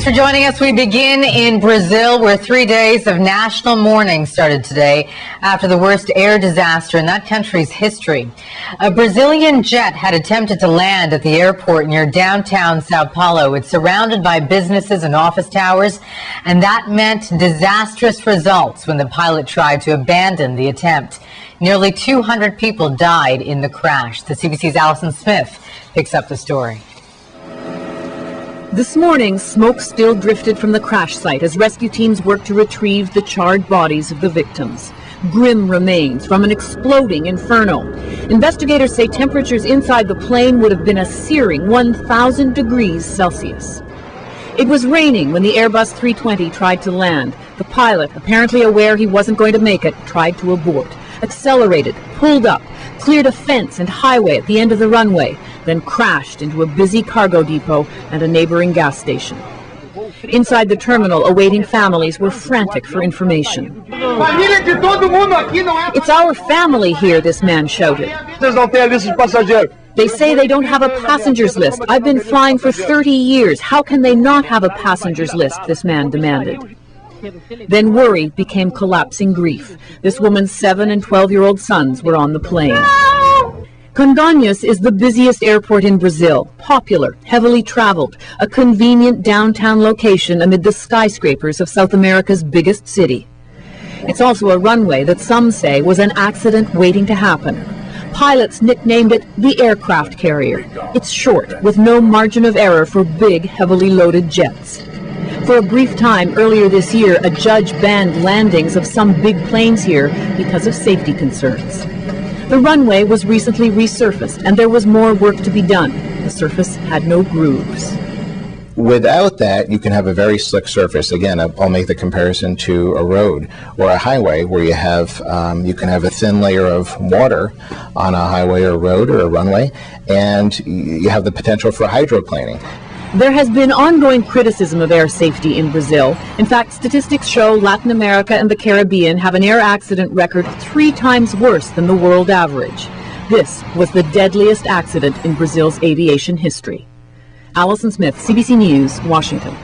for joining us. We begin in Brazil, where 3 days of national mourning started today after the worst air disaster in that country's history. A Brazilian jet had attempted to land at the airport near downtown Sao Paulo. It's surrounded by businesses and office towers, and that meant disastrous results when the pilot tried to abandon the attempt. Nearly 200 people died in the crash. The CBC's Allison Smith picks up the story. This morning, smoke still drifted from the crash site as rescue teams worked to retrieve the charred bodies of the victims. Grim remains from an exploding inferno. Investigators say temperatures inside the plane would have been a searing 1,000 degrees Celsius. It was raining when the Airbus 320 tried to land. The pilot, apparently aware he wasn't going to make it, tried to abort. Accelerated, pulled up, cleared a fence and highway at the end of the runway, then crashed into a busy cargo depot and a neighboring gas station. Inside the terminal, awaiting families were frantic for information. "It's our family here," this man shouted. "They say they don't have a passengers list. I've been flying for 30 years. How can they not have a passengers list?" this man demanded. Then worry became collapsing grief. This woman's 7- and 12-year-old sons were on the plane. Congonhas is the busiest airport in Brazil, popular, heavily traveled, a convenient downtown location amid the skyscrapers of South America's biggest city. It's also a runway that some say was an accident waiting to happen. Pilots nicknamed it the aircraft carrier. It's short, with no margin of error for big, heavily loaded jets. For a brief time earlier this year, a judge banned landings of some big planes here because of safety concerns. The runway was recently resurfaced, and there was more work to be done. The surface had no grooves. Without that, you can have a very slick surface. Again, I'll make the comparison to a road or a highway where you can have a thin layer of water on a highway or a road or a runway, and you have the potential for hydroplaning. There has been ongoing criticism of air safety in Brazil. In fact, statistics show Latin America and the Caribbean have an air accident record 3 times worse than the world average. This was the deadliest accident in Brazil's aviation history. Allison Smith, CBC News, Washington.